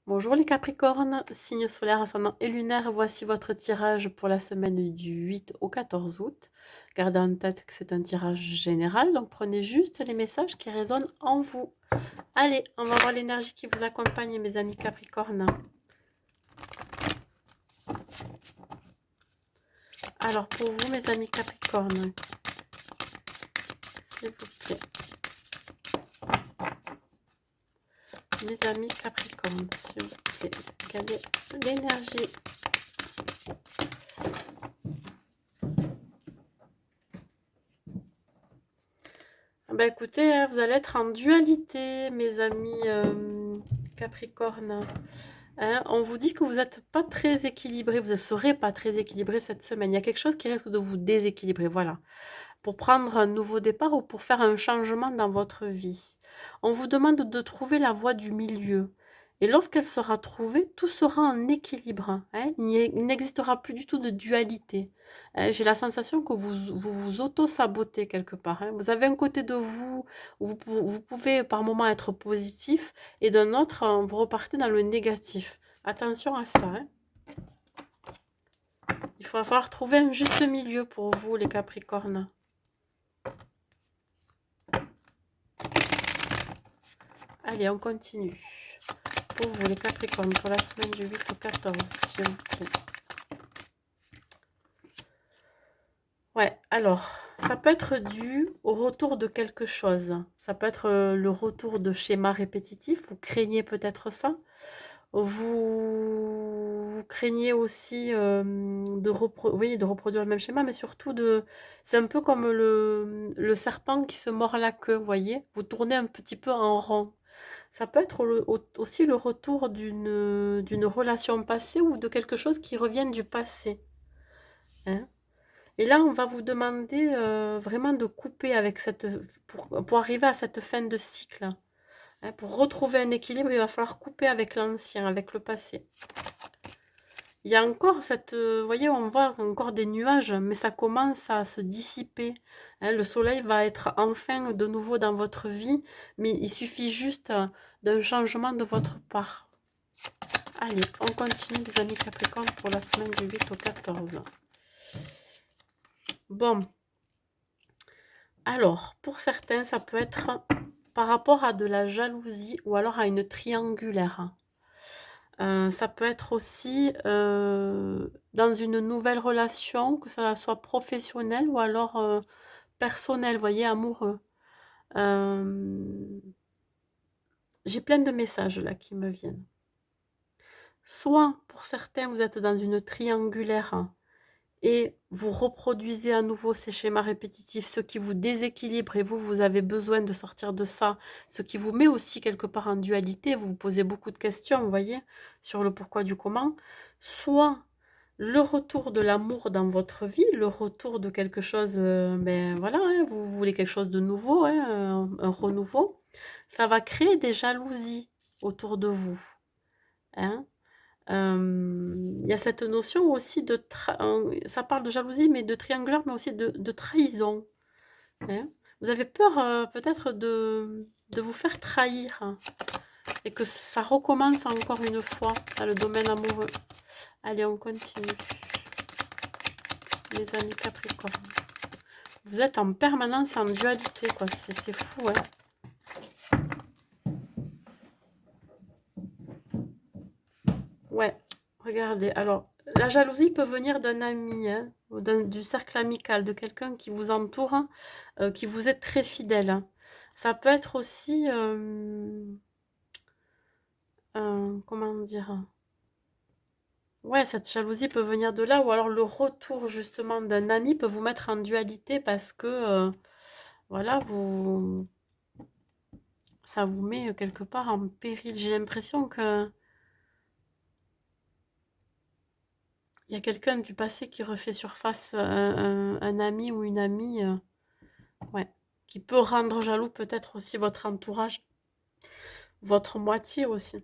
Bonjour les Capricornes, signe solaire, ascendant et lunaire, voici votre tirage pour la semaine du 8 au 14 août. Gardez en tête que c'est un tirage général, donc prenez juste les messages qui résonnent en vous. Allez, on va voir l'énergie qui vous accompagne, mes amis Capricornes. Alors pour vous, mes amis Capricornes, s'il vous plaît. Mes amis Capricornes, s'il vous plaît, quelle est l'énergie? Ben écoutez, vous allez être en dualité, mes amis Capricorne. Hein, on vous dit que vous n'êtes pas très équilibré, vous ne serez pas très équilibré cette semaine. Il y a quelque chose qui risque de vous déséquilibrer, voilà. Pour prendre un nouveau départ ou pour faire un changement dans votre vie. On vous demande de trouver la voie du milieu. Et lorsqu'elle sera trouvée, tout sera en équilibre. Hein. Il n'existera plus du tout de dualité. Hein. J'ai la sensation que vous auto-sabotez quelque part. Hein. Vous avez un côté de vous où vous pouvez par moment être positif et d'un autre, vous repartez dans le négatif. Attention à ça. Hein. Il va falloir trouver un juste milieu pour vous, les Capricornes. Allez, on continue. Pour vous, les Capricornes, pour la semaine du 8 au 14, s'il vous plaît. Ouais, alors, ça peut être dû au retour de quelque chose. Ça peut être le retour de schémas répétitifs. Vous craignez peut-être ça. Vous craignez aussi de reproduire le même schéma, mais surtout de... C'est un peu comme le serpent qui se mord la queue, vous voyez. Vous tournez un petit peu en rond. Ça peut être aussi le retour d'une relation passée ou de quelque chose qui revient du passé. Hein. Et là, on va vous demander vraiment de couper avec pour arriver à cette fin de cycle. Hein. Pour retrouver un équilibre, il va falloir couper avec l'ancien, avec le passé. Il y a encore vous voyez, on voit encore des nuages, mais ça commence à se dissiper. Hein. Le soleil va être enfin de nouveau dans votre vie, mais il suffit juste d'un changement de votre part. Allez, on continue, les amis Capricorne, pour la semaine du 8 au 14. Bon, alors, pour certains, ça peut être par rapport à de la jalousie ou alors à une triangulaire. Ça peut être aussi dans une nouvelle relation, que ça soit professionnel ou alors personnel, vous voyez, amoureux. J'ai plein de messages là qui me viennent. Soit pour certains, vous êtes dans une triangulaire et vous reproduisez à nouveau ces schémas répétitifs, ce qui vous déséquilibre et vous avez besoin de sortir de ça, ce qui vous met aussi quelque part en dualité, vous vous posez beaucoup de questions, vous voyez, sur le pourquoi du comment, soit le retour de l'amour dans votre vie, le retour de quelque chose, ben voilà, hein, vous voulez quelque chose de nouveau, hein, un renouveau, ça va créer des jalousies autour de vous, hein. Il y a cette notion aussi ça parle de jalousie, mais de triangulaire, mais aussi de trahison. Hein. Vous avez peur peut-être de vous faire trahir hein, et que ça recommence encore une fois dans le domaine amoureux. Allez, on continue. Les amis Capricorne. Vous êtes en permanence en dualité, quoi. C'est fou, hein. Ouais, regardez. Alors, la jalousie peut venir d'un ami, hein, ou du cercle amical, de quelqu'un qui vous entoure, hein, qui vous est très fidèle. Hein. Ça peut être aussi, comment dire, ouais, cette jalousie peut venir de là, ou alors le retour justement d'un ami peut vous mettre en dualité parce que, voilà, ça vous met quelque part en péril. J'ai l'impression que il y a quelqu'un du passé qui refait surface, un ami ou une amie, ouais, qui peut rendre jaloux peut-être aussi votre entourage, votre moitié aussi.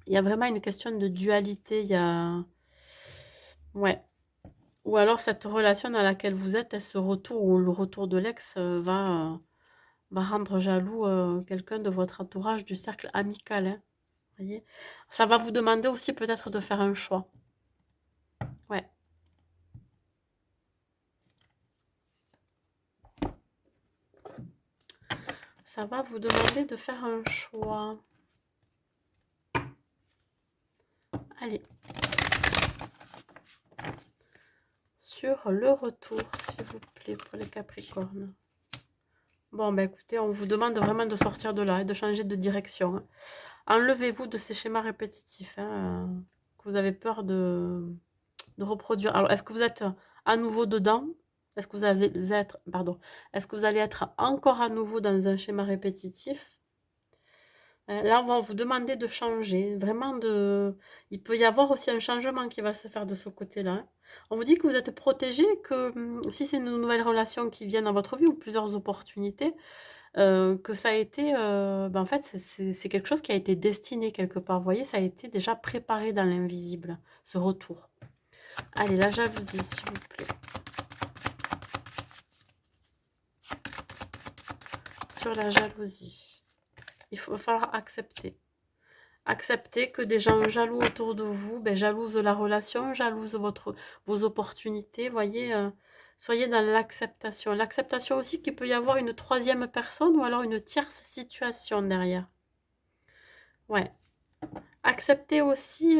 Il y a vraiment une question de dualité, il y a... Ouais. Ou alors cette relation dans laquelle vous êtes, elle se retour, ou le retour de l'ex va rendre jaloux quelqu'un de votre entourage, du cercle amical. Hein. Voyez? Ça va vous demander aussi peut-être de faire un choix. Ouais. Ça va vous demander de faire un choix. Allez. Sur le retour, s'il vous plaît, pour les Capricornes. Bon, ben écoutez, on vous demande vraiment de sortir de là et de changer de direction, hein. Enlevez-vous de ces schémas répétitifs, hein, que vous avez peur de reproduire. Alors, est-ce que vous êtes à nouveau dedans? Est-ce que vous allez être, pardon, est-ce que vous allez être encore à nouveau dans un schéma répétitif? Là, on va vous demander de changer, vraiment de... Il peut y avoir aussi un changement qui va se faire de ce côté-là, hein. On vous dit que vous êtes protégé, que si c'est une nouvelle relation qui vient dans votre vie ou plusieurs opportunités, que ça a été, en fait, c'est quelque chose qui a été destiné quelque part. Vous voyez, ça a été déjà préparé dans l'invisible, ce retour. Allez, la jalousie, s'il vous plaît. Sur la jalousie, il va falloir accepter. Accepter que des gens jaloux autour de vous, jalousent la relation, jalousent vos opportunités. Voyez, soyez dans l'acceptation. L'acceptation aussi qu'il peut y avoir une troisième personne ou alors une tierce situation derrière. Ouais. Acceptez aussi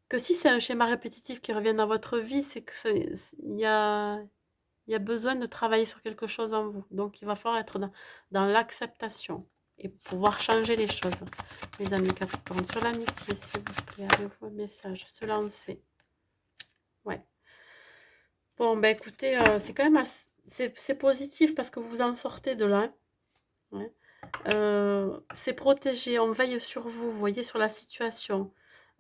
que si c'est un schéma répétitif qui revient dans votre vie, c'est que il y a besoin de travailler sur quelque chose en vous. Donc, il va falloir être dans l'acceptation et pouvoir changer les choses. Mes amis Capricorne, sur l'amitié, s'il vous plaît, avez-vous un message? Se lancer. Ouais. Bon, ben écoutez, c'est quand même c'est positif parce que vous en sortez de là, hein. Ouais. C'est protégé, on veille sur vous, vous voyez, sur la situation.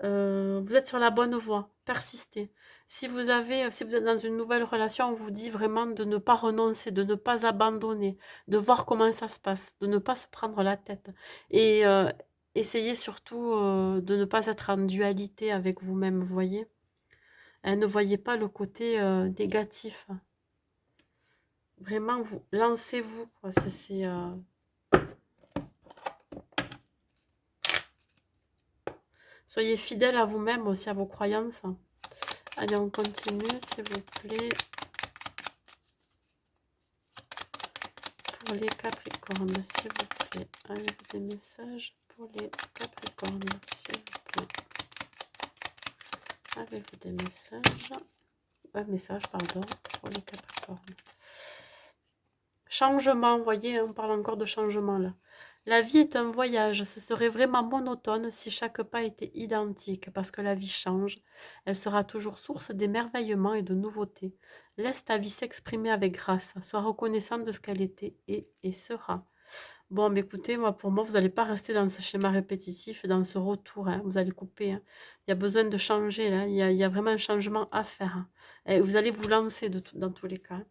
Vous êtes sur la bonne voie, persistez. Si vous êtes dans une nouvelle relation, on vous dit vraiment de ne pas renoncer, de ne pas abandonner, de voir comment ça se passe, de ne pas se prendre la tête. Et essayez surtout de ne pas être en dualité avec vous-même, vous voyez. Hein, ne voyez pas le côté négatif. Vraiment, vous lancez-vous, quoi. Soyez fidèle à vous-même aussi, à vos croyances. Allez, on continue, s'il vous plaît. Pour les Capricornes, s'il vous plaît. Avez-vous des messages pour les Capricornes, s'il vous plaît? Avez-vous des messages? Un message, pardon, pour les Capricornes. Changement, vous voyez, on parle encore de changement là. La vie est un voyage, ce serait vraiment monotone si chaque pas était identique, parce que la vie change, elle sera toujours source d'émerveillement et de nouveautés. Laisse ta vie s'exprimer avec grâce, sois reconnaissant de ce qu'elle était et sera. Bon, mais écoutez, pour moi, vous n'allez pas rester dans ce schéma répétitif, dans ce retour, hein, vous allez couper, hein. Il y a besoin de changer, là, il y a vraiment un changement à faire, hein. Et vous allez vous lancer dans tous les cas, hein.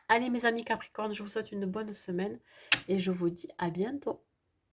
Allez mes amis Capricorne, je vous souhaite une bonne semaine et je vous dis à bientôt.